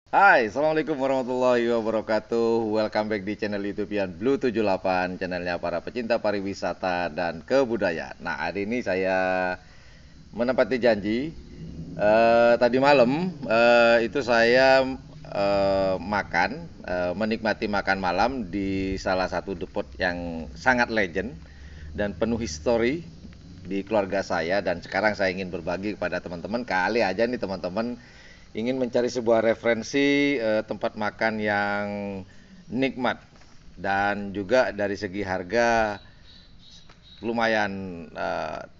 Hai, Assalamualaikum warahmatullahi wabarakatuh. Welcome back di channel YouTube-an Blue78, channelnya para pecinta pariwisata dan kebudayaan. Nah, hari ini saya menepati janji. Tadi malam itu saya menikmati makan malam di salah satu depot yang sangat legend dan penuh histori di keluarga saya, dan sekarang saya ingin berbagi kepada teman-teman. Kali aja nih teman-teman ingin mencari sebuah referensi tempat makan yang nikmat dan juga dari segi harga lumayan,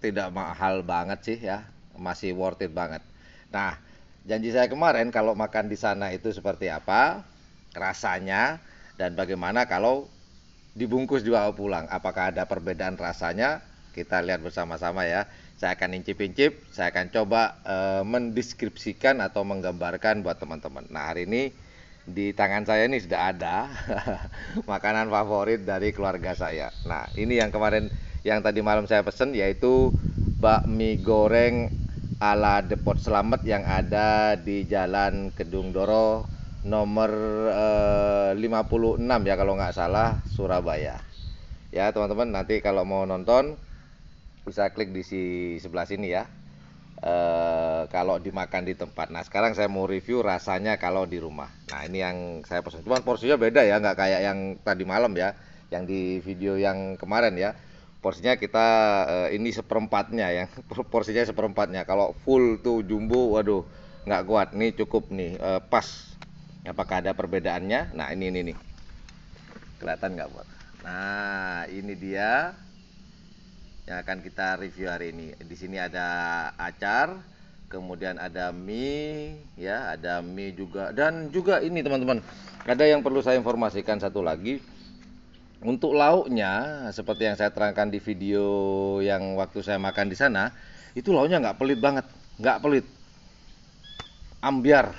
tidak mahal banget sih ya, masih worth it banget. Nah, janji saya kemarin kalau makan di sana itu seperti apa rasanya, dan bagaimana kalau dibungkus dibawa pulang. Apakah ada perbedaan rasanya? Kita lihat bersama-sama ya. Saya akan incip-incip, saya akan coba mendeskripsikan atau menggambarkan buat teman-teman. Nah, hari ini di tangan saya ini sudah ada makanan favorit dari keluarga saya. Nah, ini yang kemarin, yang tadi malam saya pesen, yaitu bakmi goreng ala Depot Selamet yang ada di Jalan Kedung Doro nomor 56 ya kalau nggak salah, Surabaya. Ya teman-teman, nanti kalau mau nonton bisa klik di sebelah sini ya. Kalau dimakan di tempat. Nah, sekarang saya mau review rasanya kalau di rumah. Nah, ini yang saya pesan. Cuman porsinya beda ya, nggak kayak yang tadi malam ya, yang di video yang kemarin ya. Porsinya kita ini seperempatnya, yang porsinya seperempatnya. Kalau full tuh jumbo, waduh, nggak kuat. Nih cukup nih, pas. Apakah ada perbedaannya? Nah, ini nih. Kelihatan nggak buat? Nah, ini dia yang akan kita review hari ini. Di sini ada acar, kemudian ada mie, ya, ada mie juga, dan juga ini teman-teman, ada yang perlu saya informasikan satu lagi. Untuk lauknya, seperti yang saya terangkan di video yang waktu saya makan di sana, itu lauknya nggak pelit banget, nggak pelit, ambiar.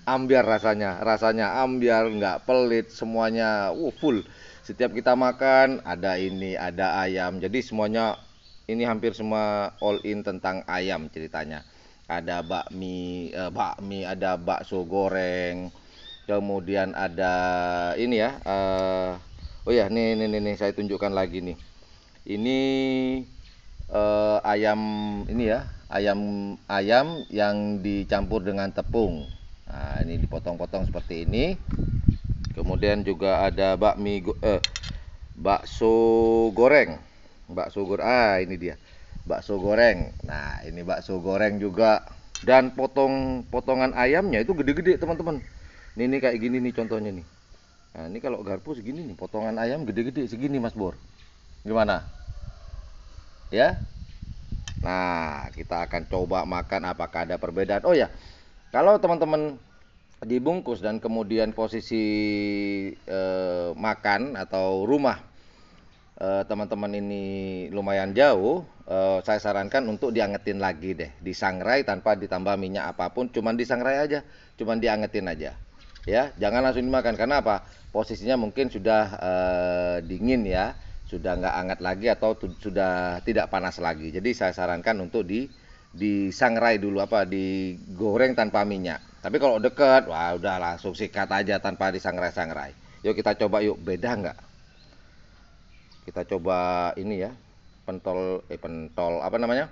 Ambiar rasanya ambiar, nggak pelit, semuanya full. Setiap kita makan ada ini, ada ayam, jadi semuanya ini hampir semua all in tentang ayam ceritanya. Ada bakmi, ada bakso goreng, kemudian ada ini ya, oh ya, nih saya tunjukkan lagi nih. Ini ayam ini ya, ayam ayam yang dicampur dengan tepung. Nah, ini dipotong-potong seperti ini. Kemudian juga ada bakso goreng. Ini dia. Bakso goreng. Nah, ini bakso goreng juga, dan potongan ayamnya itu gede-gede, teman-teman. Ini kayak gini nih contohnya nih. Nah, ini kalau garpu segini nih, potongan ayam gede-gede segini, Mas Bor. Gimana? Ya? Nah, kita akan coba makan apakah ada perbedaan. Oh ya, kalau teman-teman dibungkus dan kemudian posisi makan atau rumah teman-teman ini lumayan jauh, saya sarankan untuk diangetin lagi deh, disangrai tanpa ditambah minyak apapun, cuman disangrai aja, cuman diangetin aja. Ya, jangan langsung dimakan karena apa? Posisinya mungkin sudah dingin ya, sudah nggak hangat lagi atau sudah tidak panas lagi. Jadi saya sarankan untuk disangrai dulu, apa, digoreng tanpa minyak. Tapi kalau deket, wah udah langsung sikat aja tanpa disangrai-sangrai. Yuk kita coba yuk, beda nggak? Kita coba ini ya, pentol apa namanya?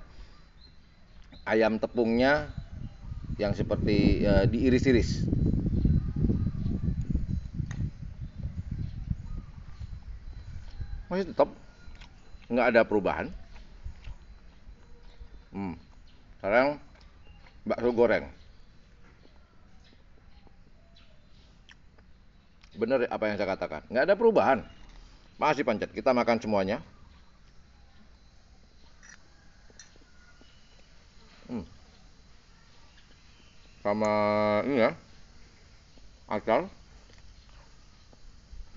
Ayam tepungnya yang seperti diiris-iris. Masih tetap nggak ada perubahan. Sekarang bakso goreng. Bener apa yang saya katakan, nggak ada perubahan. Masih pancet, kita makan semuanya. Hmm, Sama ini ya, acar.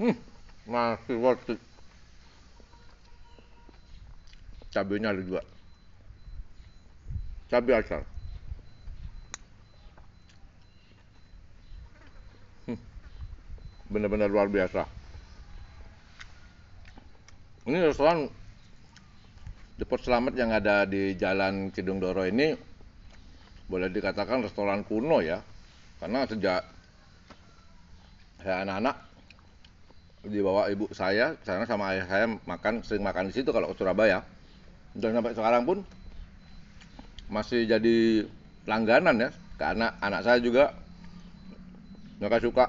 Hmm, Masih worth it. Cabenya ada juga. Cabai acar. Bener-bener luar biasa. Ini restoran Depot Selamat yang ada di Jalan Cidung Doro ini boleh dikatakan restoran kuno ya. Karena sejak saya anak-anak dibawa ibu saya sana sama ayah saya sering makan di situ kalau ke Surabaya, dan sampai sekarang pun masih jadi langganan ya, karena anak saya juga mereka suka.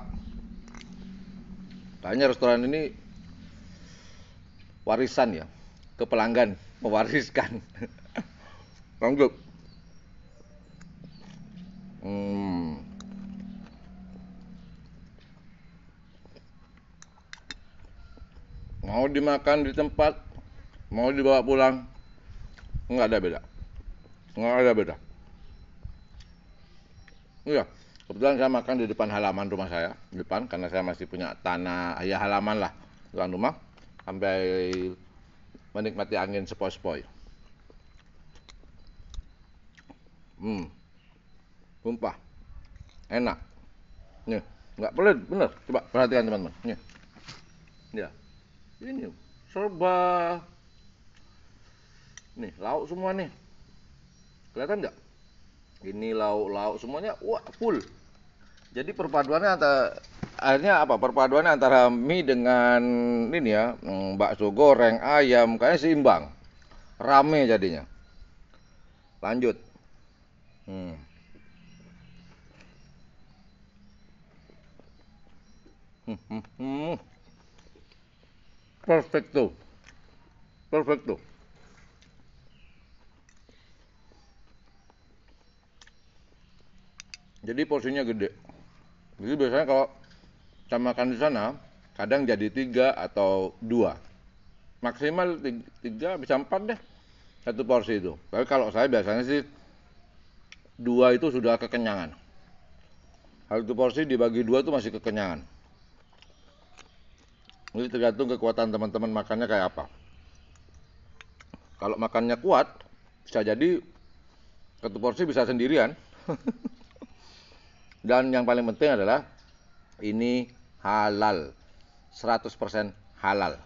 Kayaknya restoran ini warisan ya, ke pelanggan, mewariskan. Lanjut. Mau dimakan di tempat, mau dibawa pulang, nggak ada beda. Nggak ada beda. Iya, kebetulan saya makan di depan halaman rumah saya, depan, karena saya masih punya tanah, ya halaman lah, depan rumah, sampai menikmati angin sepoi-sepoi. Sumpah, enak. Nih, nggak pelit, bener. Coba perhatikan teman-teman. Nih, ya, ini serba, nih lauk semua nih, kelihatan nggak? Ini lauk-lauk semuanya, wah full. Jadi perpaduannya akhirnya apa? Perpaduannya antara mie dengan ini ya, bakso goreng, ayam, kayaknya seimbang, rame jadinya. Lanjut. Hmm. Perfecto, perfecto. Jadi porsinya gede. Jadi biasanya kalau saya makan di sana, kadang jadi 3 atau 2. Maksimal 3 bisa 4 deh. Satu porsi itu. Tapi kalau saya biasanya sih 2 itu sudah kekenyangan. Satu porsi dibagi 2 itu masih kekenyangan. Jadi tergantung kekuatan teman-teman makannya kayak apa. Kalau makannya kuat, bisa jadi satu porsi bisa sendirian. Dan yang paling penting adalah ini halal. 100% halal.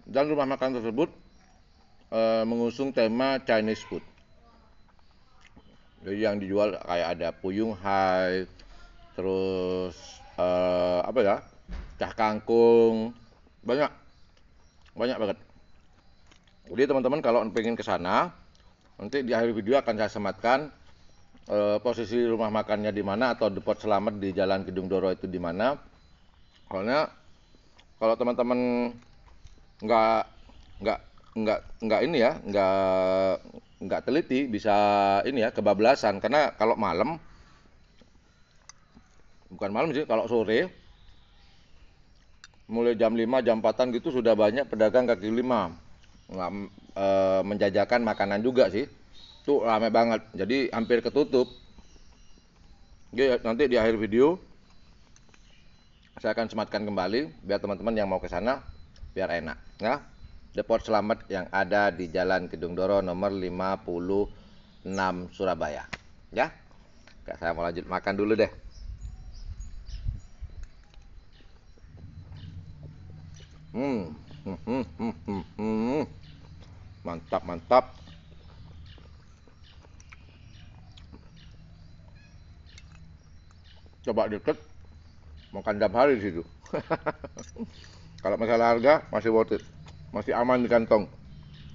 Dan rumah makan tersebut mengusung tema Chinese food. Jadi yang dijual kayak ada Puyung Hai, terus apa ya, cah kangkung, banyak banget. Jadi teman-teman kalau pengen ke sana, nanti di akhir video akan saya sematkan posisi rumah makannya di mana atau depot selamat di Jalan Kedung Doro itu di mana. Soalnya kalau teman-teman nggak nggak nggak ini ya, nggak teliti, bisa ini ya, kebablasan. Karena kalau malam, bukan malam sih, kalau sore mulai jam 5 jam 4-an gitu sudah banyak pedagang kaki lima menjajakan makanan juga sih. Tuh ramai banget, jadi hampir ketutup. Jadi nanti di akhir video saya akan sematkan kembali biar teman-teman yang mau ke sana biar enak ya. Depot selamat yang ada di Jalan Kedung Doro nomor 56 Surabaya ya. Oke, saya mau lanjut makan dulu deh. Mantap, mantap. Coba deket, makan tiap hari di situ. Kalau masalah harga masih worth it, masih aman di kantong,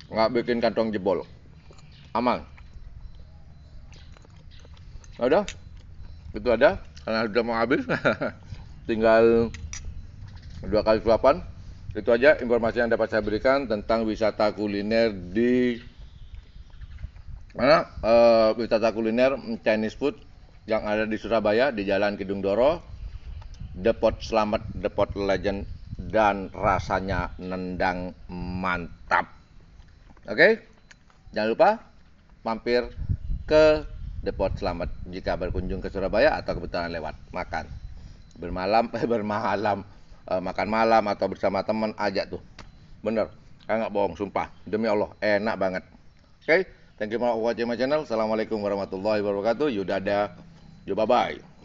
nggak bikin kantong jebol, aman. Udah, itu ada, karena sudah mau habis. Tinggal 2 kali suapan. Itu aja informasi yang dapat saya berikan tentang wisata kuliner di mana, wisata kuliner Chinese food yang ada di Surabaya di Jalan Kedung Doro, depot selamat, depot legend, dan rasanya nendang mantap. Oke, jangan lupa mampir ke depot selamat jika berkunjung ke Surabaya atau kebetulan lewat makan bermalam, makan malam atau bersama teman aja tuh. Bener, saya nggak bohong, sumpah, demi Allah enak banget. Oke, thank you for watching my channel. Assalamualaikum warahmatullahi wabarakatuh. Yudada, bye bye.